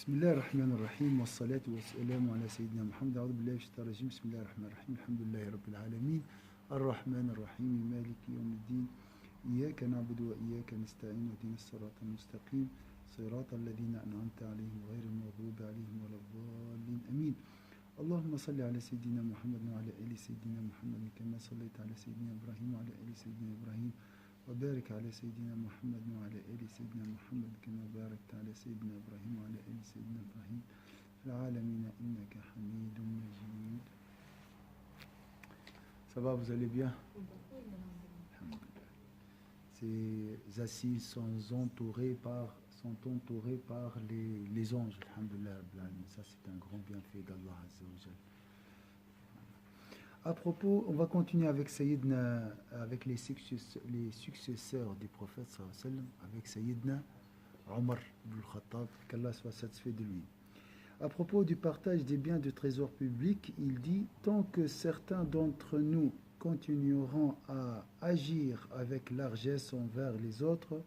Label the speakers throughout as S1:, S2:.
S1: بسم الله الرحمن الرحيم والصلاة والسلام على سيدنا محمد. أعوذ بالله من الشيطان الرجيم. بسم الله الرحمن الرحيم. الحمد لله رب العالمين الرحمن الرحيم مالك يوم الدين إياك نعبد وإياك نستعين اهدنا الصراط المستقيم صراط الذين أنعمت عليهم غير المغضوب عليهم ولا الضالين آمين. اللهم صل على سيدنا محمد وعلى آل سيدنا محمد كما صليت على سيدنا إبراهيم وعلى آل سيدنا إبراهيم وبارك على سيدنا محمد وعلى آل سيدنا محمد كما باركت على سيدنا إبراهيم وعلى آل سيدنا إبراهيم في العالمين إنك حميد مجيد. Ça va, vous allez bien? Ces assises sont entourées par les anges. Alhamdulillah. Ça, c'est un grand bienfait d'Allah Azza wa Jal. À propos, on va continuer avec Sayyidna, avec les successeurs du prophète sallallahu alayhi wa sallam, avec Sayyidna Omar ibn al-Khattab, qu'Allah soit satisfait de lui. À propos du partage des biens du trésor public, il dit « Tant que certains d'entre nous continueront à agir avec largesse envers les autres,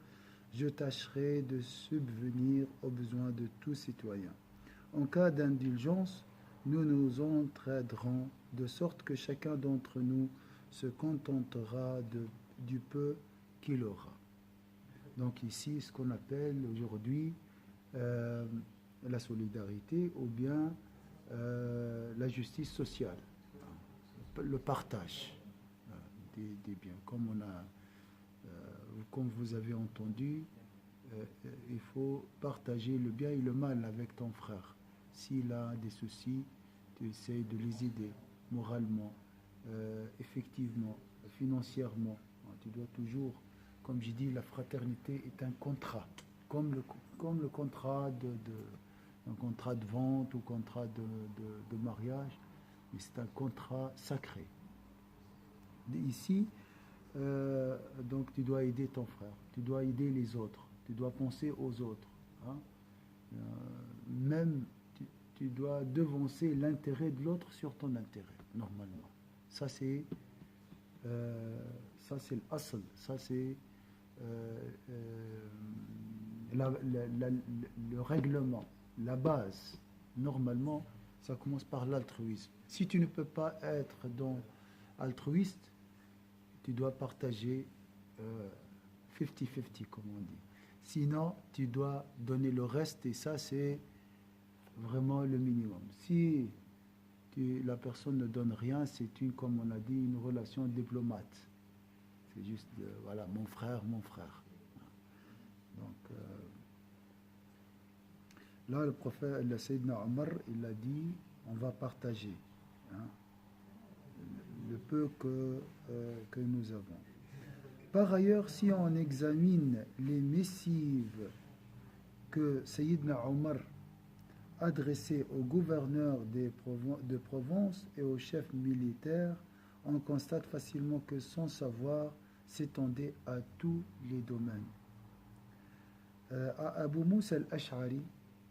S1: je tâcherai de subvenir aux besoins de tout citoyen. En cas d'indulgence, nous nous entraiderons de sorte que chacun d'entre nous se contentera du peu qu'il aura. » Donc ici, ce qu'on appelle aujourd'hui la solidarité ou bien la justice sociale, le partage des biens. Comme vous avez entendu, il faut partager le bien et le mal avec ton frère. S'il a des soucis, tu essaies de les aider moralement, effectivement, financièrement. Tu dois toujours, comme j'ai dit, la fraternité est un contrat, comme le contrat un contrat de vente ou contrat de mariage, mais c'est un contrat sacré. Ici, donc tu dois aider ton frère, tu dois aider les autres, tu dois penser aux autres. Hein? Même tu dois devancer l'intérêt de l'autre sur ton intérêt, normalement. Ça c'est l'asl, ça c'est le règlement, la base. Normalement, ça commence par l'altruisme. Si tu ne peux pas être altruiste, tu dois partager 50-50, comme on dit. Sinon, tu dois donner le reste, et ça, c'est vraiment le minimum. Si la personne ne donne rien, c'est comme on a dit, une relation diplomate. C'est juste, voilà, mon frère. Donc, là, le prophète, le Sayyidina Omar, il a dit, on va partager le peu que nous avons. Par ailleurs, si on examine les missives que Sayyidina Omar adressées aux gouverneurs de province et aux chefs militaires, on constate facilement que son savoir s'étendait à tous les domaines. À Abu Moussa al-Ash'ari,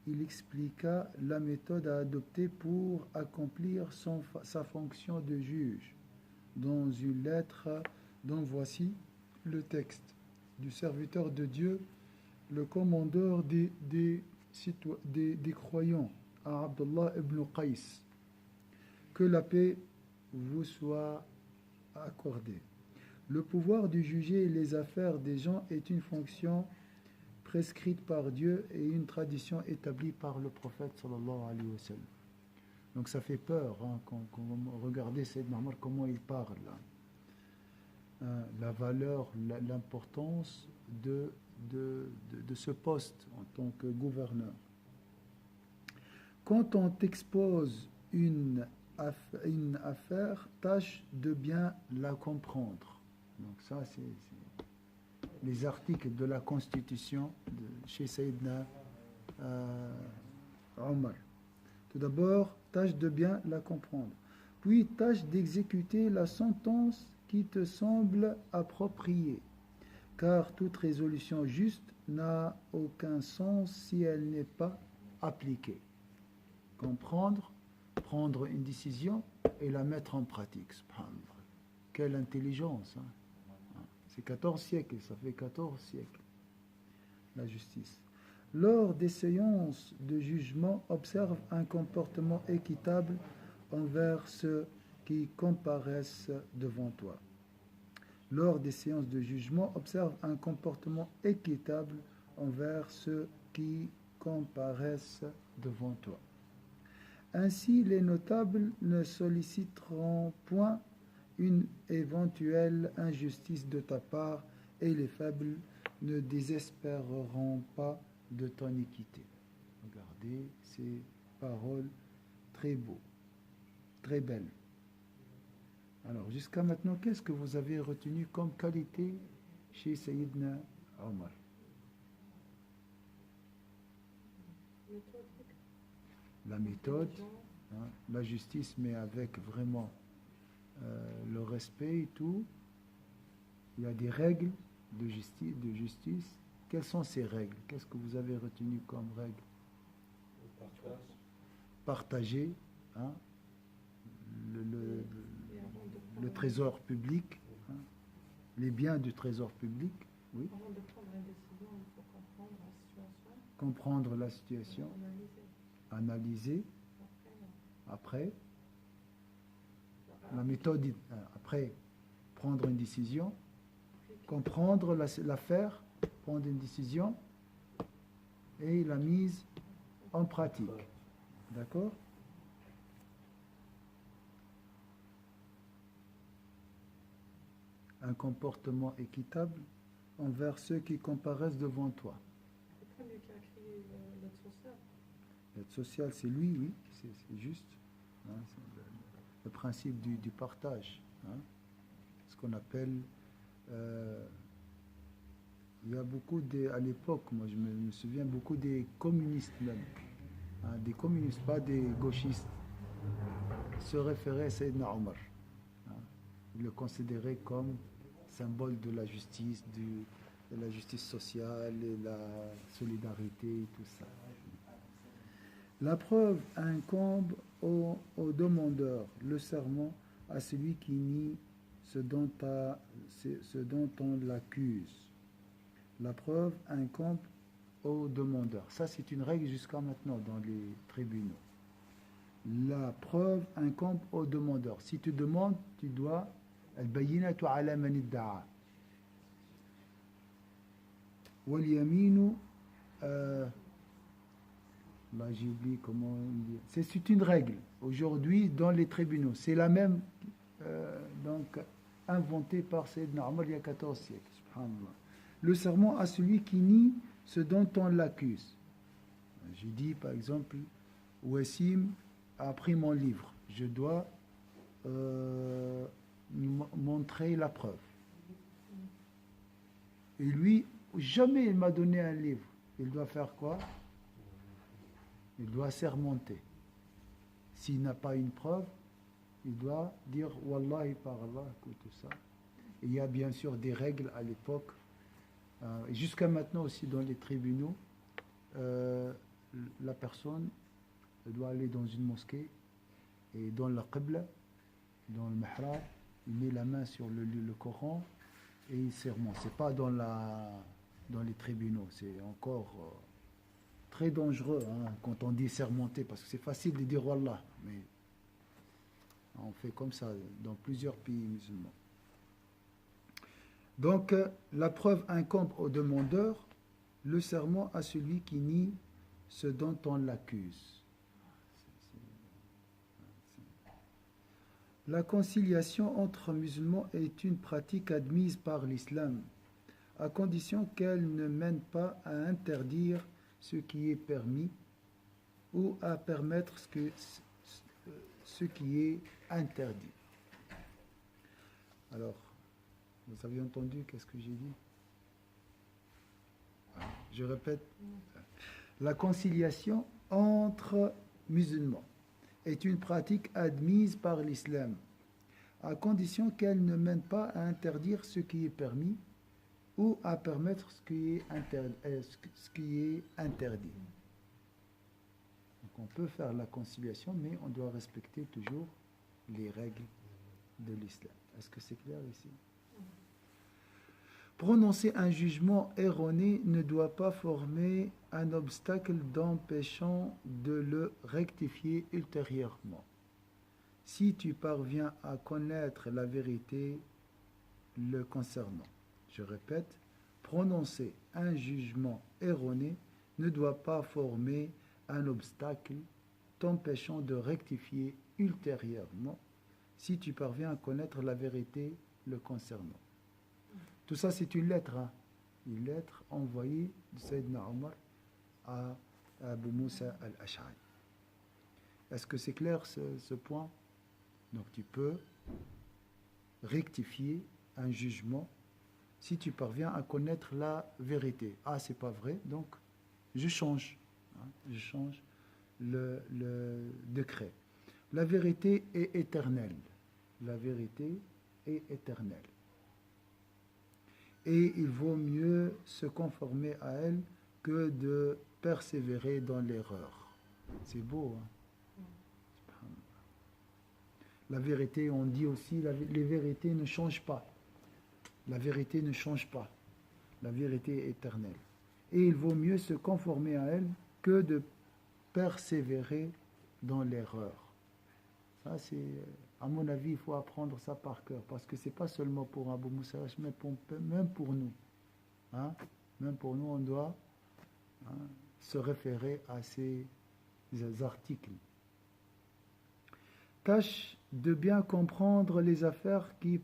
S1: il expliqua la méthode à adopter pour accomplir sa fonction de juge dans une lettre dont voici le texte: du serviteur de Dieu, le commandeur des croyants, à Abdullah ibn Qais. Que la paix vous soit accordée. Le pouvoir de juger les affaires des gens est une fonction prescrite par Dieu et une tradition établie par le prophète sallallahu alayhi wa sallam. Donc ça fait peur quand regardez Sayyidna Omar comment il parle là. La valeur, l'importance de ce poste en tant que gouverneur. Quand on t'expose une affaire, tâche de bien la comprendre. Donc ça, c'est les articles de la Constitution chez Sayyidna Omar. Tout d'abord, tâche de bien la comprendre. Puis, tâche d'exécuter la sentence qui te semble appropriée. Car toute résolution juste n'a aucun sens si elle n'est pas appliquée. Comprendre, prendre une décision et la mettre en pratique. Quelle intelligence, hein? C'est 14 siècles, ça fait 14 siècles, la justice. Lors des séances de jugement, observe un comportement équitable envers ceux qui comparaissent devant toi. Lors des séances de jugement, observe un comportement équitable envers ceux qui comparaissent devant toi. Ainsi, les notables ne solliciteront point une éventuelle injustice de ta part et les faibles ne désespéreront pas de ton équité. Regardez ces paroles très beaux, très belles. Alors, jusqu'à maintenant, qu'est-ce que vous avez retenu comme qualité chez Sayyidina Omar? La méthode, hein, la justice, mais avec vraiment le respect et tout. Il y a des règles de justice. Quelles sont ces règles? Qu'est-ce que vous avez retenu comme règle? Partager, hein, le trésor public, hein, les biens du trésor public. Oui.
S2: Avant de prendre une décision, il faut comprendre la situation.
S1: Comprendre la situation. Analyser. Après, la méthode, après prendre une décision, comprendre l'affaire, prendre une décision et la mise en pratique. D'accord? Un comportement équitable envers ceux qui comparaissent devant toi.
S2: C'est pas lui qui a créé l'aide sociale.
S1: L'aide sociale, c'est lui, oui, c'est juste. Hein, c'est le principe du partage. Hein, ce qu'on appelle... il y a beaucoup à l'époque, moi je me souviens, beaucoup des communistes même. Hein, des communistes, pas des gauchistes, se référaient à Sayyidina Omar. Hein, ils le considéraient comme symbole de la justice, de la justice sociale et la solidarité et tout ça. La preuve incombe au demandeur, le serment à celui qui nie ce dont on l'accuse. La preuve incombe au demandeur. Ça, c'est une règle jusqu'à maintenant dans les tribunaux. La preuve incombe au demandeur. Si tu demandes, tu dois al-bayyinatu ala man idda'a. Wal yaminu, là j'ai oublié comment dire. C'est une règle aujourd'hui dans les tribunaux. C'est la même donc inventée par Sayyidina Omar il y a 14 siècles. Subhanallah. Le serment à celui qui nie ce dont on l'accuse. J'ai dit par exemple, Wassim a pris mon livre. Je dois montrer la preuve. Et lui, jamais il m'a donné un livre. Il doit faire quoi? Il doit sermenter. S'il n'a pas une preuve, il doit dire Wallahi par Allah, tout ça. Et il y a bien sûr des règles à l'époque. Jusqu'à maintenant aussi dans les tribunaux, la personne doit aller dans une mosquée et dans la qibla, dans le mihrab, il met la main sur le Coran et il sermente. C'est pas dans les tribunaux, c'est encore très dangereux hein, quand on dit sermenter, parce que c'est facile de dire Wallah, mais on fait comme ça dans plusieurs pays musulmans. Donc, la preuve incombe au demandeur, le serment à celui qui nie ce dont on l'accuse. La conciliation entre musulmans est une pratique admise par l'islam, à condition qu'elle ne mène pas à interdire ce qui est permis ou à permettre ce qui est interdit. Alors, vous avez entendu qu'est-ce que j'ai dit? Je répète. La conciliation entre musulmans est une pratique admise par l'islam, à condition qu'elle ne mène pas à interdire ce qui est permis ou à permettre ce qui est interdit. Donc on peut faire la conciliation, mais on doit respecter toujours les règles de l'islam. Est-ce que c'est clair ici? Prononcer un jugement erroné ne doit pas former un obstacle d'empêchant de le rectifier ultérieurement. Si tu parviens à connaître la vérité le concernant. Je répète, prononcer un jugement erroné ne doit pas former un obstacle t'empêchant de rectifier ultérieurement si tu parviens à connaître la vérité le concernant. Tout ça, c'est une lettre, hein? Une lettre envoyée de Sayyidina Omar à Abu Moussa al-Ash'ari. Est-ce que c'est clair ce point? Donc tu peux rectifier un jugement si tu parviens à connaître la vérité. Ah, c'est pas vrai, donc je change. Hein, je change le décret. La vérité est éternelle. La vérité est éternelle. Et il vaut mieux se conformer à elle que de persévérer dans l'erreur. C'est beau, hein? La vérité, on dit aussi, les vérités ne changent pas. La vérité ne change pas. La vérité est éternelle. Et il vaut mieux se conformer à elle que de persévérer dans l'erreur. Ça, c'est, à mon avis, il faut apprendre ça par cœur, parce que ce n'est pas seulement pour Abu Moussa, mais même pour nous. Hein? Même pour nous, on doit se référer à ces articles. Tâche de bien comprendre les affaires qui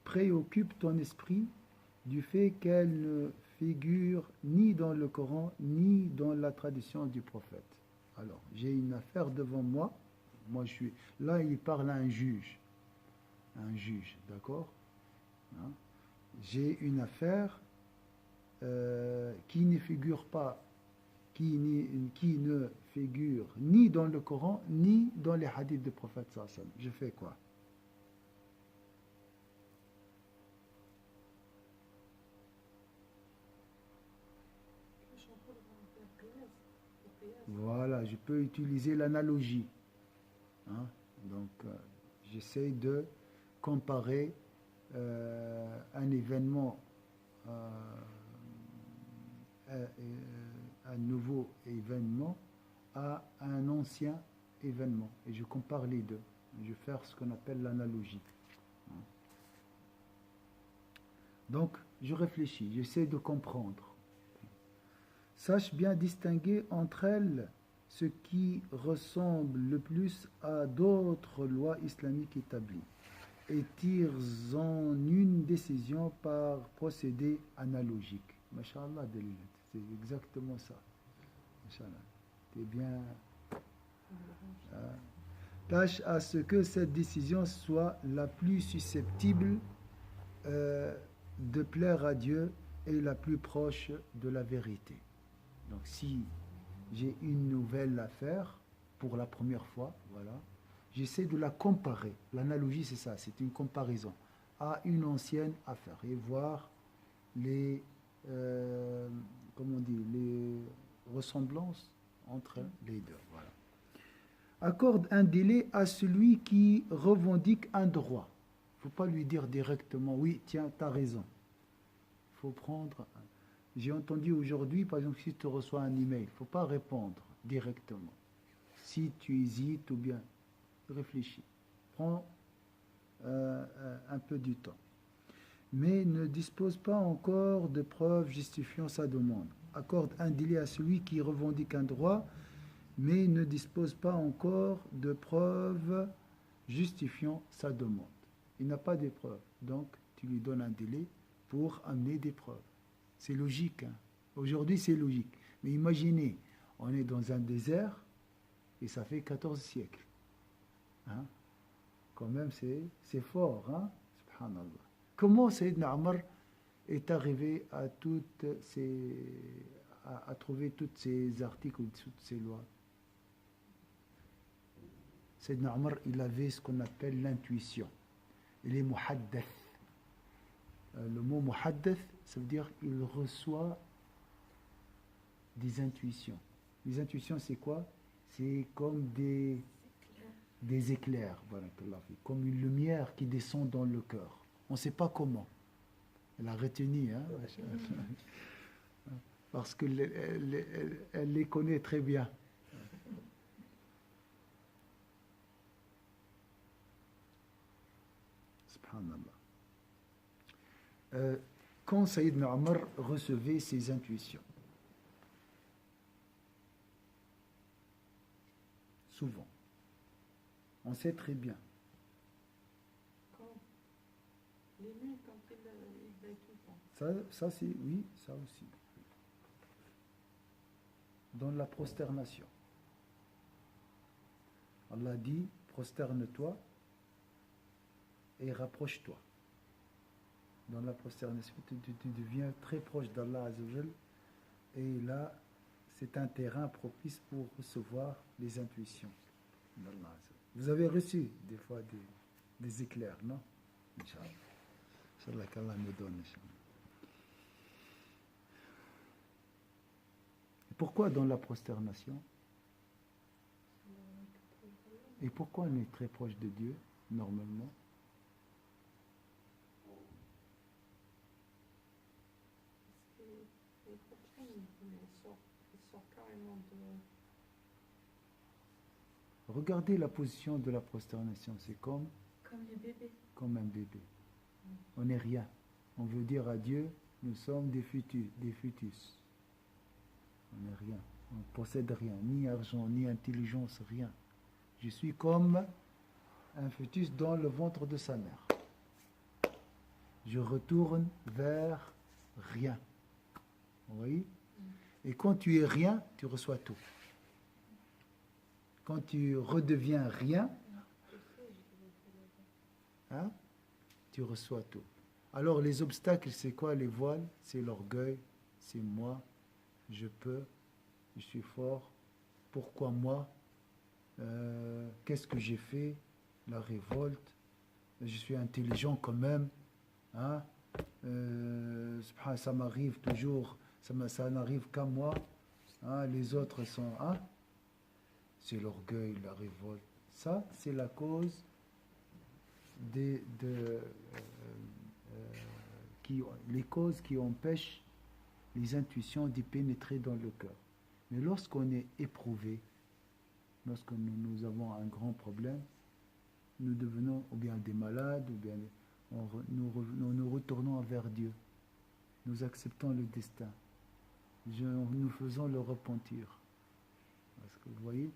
S1: préoccupent ton esprit, du fait qu'elles ne figurent ni dans le Coran, ni dans la tradition du prophète. Alors, j'ai une affaire devant moi. Moi, je suis là, il parle à un juge. Un juge, d'accord? Hein? J'ai une affaire qui ne figure pas, qui ne figure ni dans le Coran, ni dans les hadiths du prophète sallallahu alayhi wa sallam. Je fais quoi? Voilà, je peux utiliser l'analogie. Hein? Donc, j'essaie de comparer un événement, un nouveau événement à un ancien événement. Et je compare les deux. Je vais faire ce qu'on appelle l'analogie. Donc, je réfléchis, j'essaie de comprendre. Sache bien distinguer entre elles ce qui ressemble le plus à d'autres lois islamiques établies et tire-en une décision par procédé analogique. Masha'Allah, c'est exactement ça. Masha'Allah. C'est bien. Tâche à ce que cette décision soit la plus susceptible de plaire à Dieu et la plus proche de la vérité. Donc si j'ai une nouvelle affaire pour la première fois, voilà, j'essaie de la comparer. L'analogie, c'est ça, c'est une comparaison à une ancienne affaire et voir les, comment on dit, les ressemblances entre les deux. Voilà. Accorde un délai à celui qui revendique un droit. Il ne faut pas lui dire directement, oui, tiens, tu as raison. Il faut prendre... J'ai entendu aujourd'hui, par exemple, si tu reçois un email, il ne faut pas répondre directement. Si tu hésites ou bien réfléchis, prends un peu du temps. Mais ne dispose pas encore de preuves justifiant sa demande. Accorde un délai à celui qui revendique un droit, mais ne dispose pas encore de preuves justifiant sa demande. Il n'a pas de preuves, donc tu lui donnes un délai pour amener des preuves. C'est logique. Hein? Aujourd'hui, c'est logique. Mais imaginez, on est dans un désert et ça fait 14 siècles. Hein? Quand même, c'est fort. Hein? Subhanallah. Comment Sayyidina Omar est arrivé à trouver tous ces articles ou toutes ces lois? Sayyidina Omar, il avait ce qu'on appelle l'intuition. Il est muhaddath. Le mot muhaddath, ça veut dire qu'il reçoit des intuitions. Les intuitions, c'est quoi? C'est comme des éclairs, comme une lumière qui descend dans le cœur. On ne sait pas comment. Elle a retenu, hein, parce qu'elle elle les connaît très bien. Subhanallah. Quand Sayyidina Omar recevait ses intuitions, souvent, on sait très bien.
S2: Quand les nuits, quand il veille tout le temps.
S1: Ça c'est, oui, ça aussi. Dans la prosternation. Allah dit, prosterne-toi et rapproche-toi. Dans la prosternation, tu deviens très proche d'Allah Azzawajal, et là, c'est un terrain propice pour recevoir les intuitions d'Allah Azzawajal. Vous avez reçu des fois des éclairs, non? Inch'Allah. Inch'Allah qu'Allah nous donne, Inch'Allah. Pourquoi dans la prosternation? Et pourquoi on est très proche de Dieu, normalement?
S2: Il sort carrément de...
S1: Regardez la position de la prosternation, c'est comme
S2: les bébés.
S1: Comme un bébé. On n'est rien. On veut dire à Dieu, nous sommes des fœtus. On n'est rien. On ne possède rien, ni argent, ni intelligence, rien. Je suis comme un fœtus dans le ventre de sa mère. Je retourne vers rien. Vous voyez? Et quand tu es rien, tu reçois tout. Quand tu redeviens rien, hein, tu reçois tout. Alors les obstacles, c'est quoi? Les voiles, c'est l'orgueil, c'est moi, je peux, je suis fort, pourquoi moi? Qu'est-ce que j'ai fait? La révolte, je suis intelligent quand même, hein? Ça m'arrive toujours, ça n'arrive qu'à moi, hein? Les autres sont... Hein? C'est l'orgueil, la révolte. Ça, c'est la cause les causes qui empêchent les intuitions d'y pénétrer dans le cœur. Mais lorsqu'on est éprouvé, lorsque nous avons un grand problème, nous devenons ou bien des malades, ou bien nous retournons vers Dieu. Nous acceptons le destin. Nous faisons le repentir. Parce que vous voyez,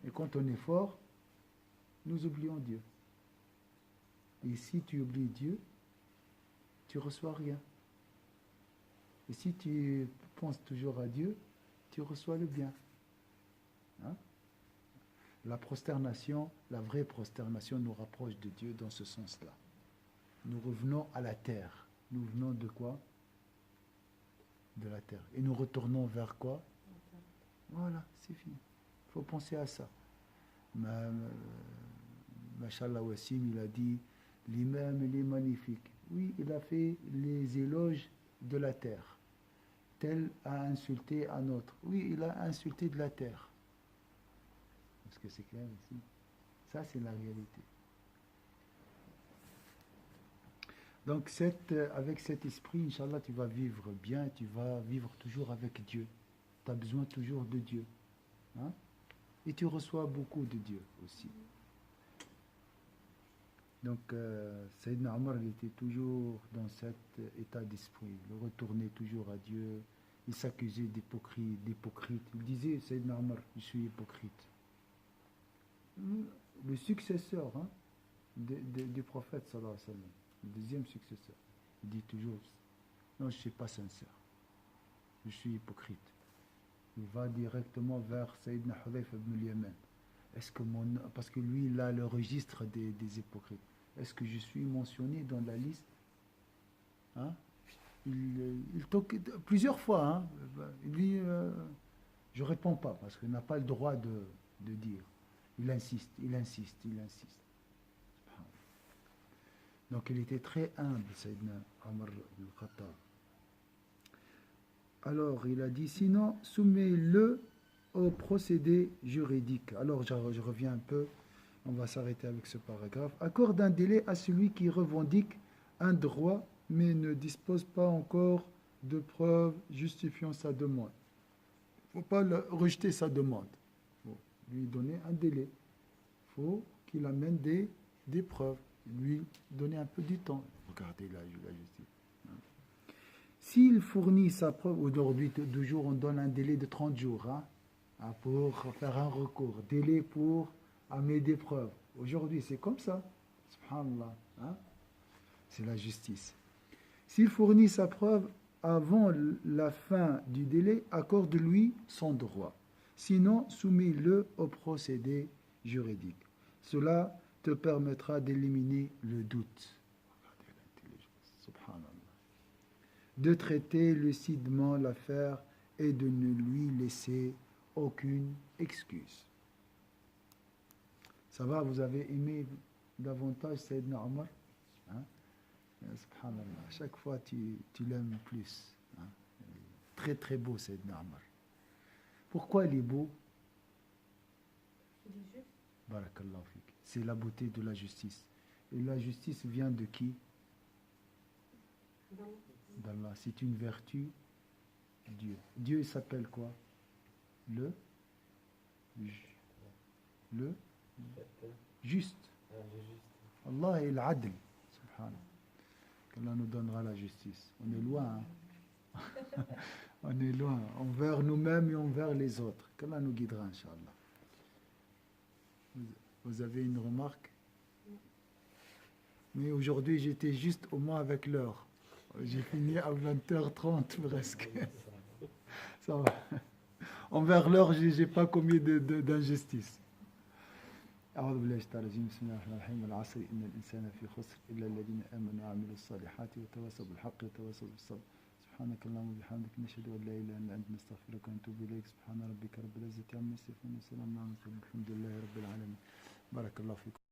S1: et quand on est fort, nous oublions Dieu. Et si tu oublies Dieu, tu ne reçois rien. Et si tu penses toujours à Dieu, tu reçois le bien. Hein? La prosternation, la vraie prosternation nous rapproche de Dieu dans ce sens-là. Nous revenons à la terre. Nous venons de quoi? De la terre. Et nous retournons vers quoi? Voilà, c'est fini. Il faut penser à ça. Mashallah Wassim, il a dit, l'imam, il est magnifique. Oui, il a fait les éloges de la terre. Tel a insulté un autre. Oui, il a insulté de la terre. Est-ce que c'est clair ici? Ça, c'est la réalité. Donc, avec cet esprit, Inch'Allah, tu vas vivre bien, tu vas vivre toujours avec Dieu. Tu as besoin toujours de Dieu. Hein? Et tu reçois beaucoup de Dieu aussi. Donc, Sayyidina Omar, il était toujours dans cet état d'esprit. Il retournait toujours à Dieu. Il s'accusait d'hypocrite. Il disait, Sayyidina Omar, je suis hypocrite. Le successeur, hein, du prophète, sallallahu alayhi wa sallam, le deuxième successeur, il dit toujours, non, je ne suis pas sincère. Je suis hypocrite. Il va directement vers Sayyidina Hudayfa ibn al-Yaman. Parce que lui, il a le registre des hypocrites. Est-ce que je suis mentionné dans la liste? Hein? Il toque plusieurs fois. Hein? Il dit, je ne réponds pas parce qu'il n'a pas le droit de dire. Il insiste. Donc il était très humble, Sayyidina Omar ibn al-Khattab. Alors, il a dit, sinon, soumets-le au procédé juridique. Alors, je reviens un peu, on va s'arrêter avec ce paragraphe. Accorde un délai à celui qui revendique un droit mais ne dispose pas encore de preuves justifiant sa demande. Il ne faut pas rejeter sa demande. Il faut lui donner un délai. Il faut qu'il amène des preuves. Lui donner un peu du temps. Regardez la justice. S'il fournit sa preuve, aujourd'hui, toujours on donne un délai de 30 jours pour faire un recours. Délai pour amener des preuves. Aujourd'hui, c'est comme ça. Subhanallah. C'est la justice. S'il fournit sa preuve avant la fin du délai, accorde-lui son droit. Sinon, soumets-le au procédé juridique. Cela te permettra d'éliminer le doute. Regardez l'intelligence. Subhanallah. De traiter lucidement l'affaire et de ne lui laisser aucune excuse. Ça va, vous avez aimé davantage Sayyidina Omar? Subhanallah, à chaque fois tu l'aimes plus. Très très beau Sayyidina Omar. Pourquoi il est beau?
S2: Il est juste.
S1: Barakallahu fik. C'est la beauté de la justice. Et la justice vient de qui? d'Allah. C'est une vertu de Dieu. Dieu il s'appelle quoi? Le juste. Allah est l'adl. Subhanallah. Qu'Allah nous donnera la justice. On est loin. On est loin. Envers nous-mêmes et envers les autres. Qu'Allah nous guidera, Inch'Allah. Vous avez une remarque? Mais aujourd'hui, j'étais juste au moins avec l'heure. J'ai fini à 20h30 presque. Ça va. Envers l'heure, je n'ai pas commis d'injustice. أعوذ بالله من الشيطان الرجيم بسم الله الرحمن الرحيم والعصر إن الإنسان في خسر إلا الذين آمنوا وعملوا الصالحات وتواصوا بالحق وتواصوا بالصبر سبحانك اللهم وبحمدك نشهد أن لا إله إلا أنت نستغفرك ونتوب إليك سبحان ربك رب العزة عما يصفون وسلام على المرسلين الحمد لله رب العالمين بارك الله فيكم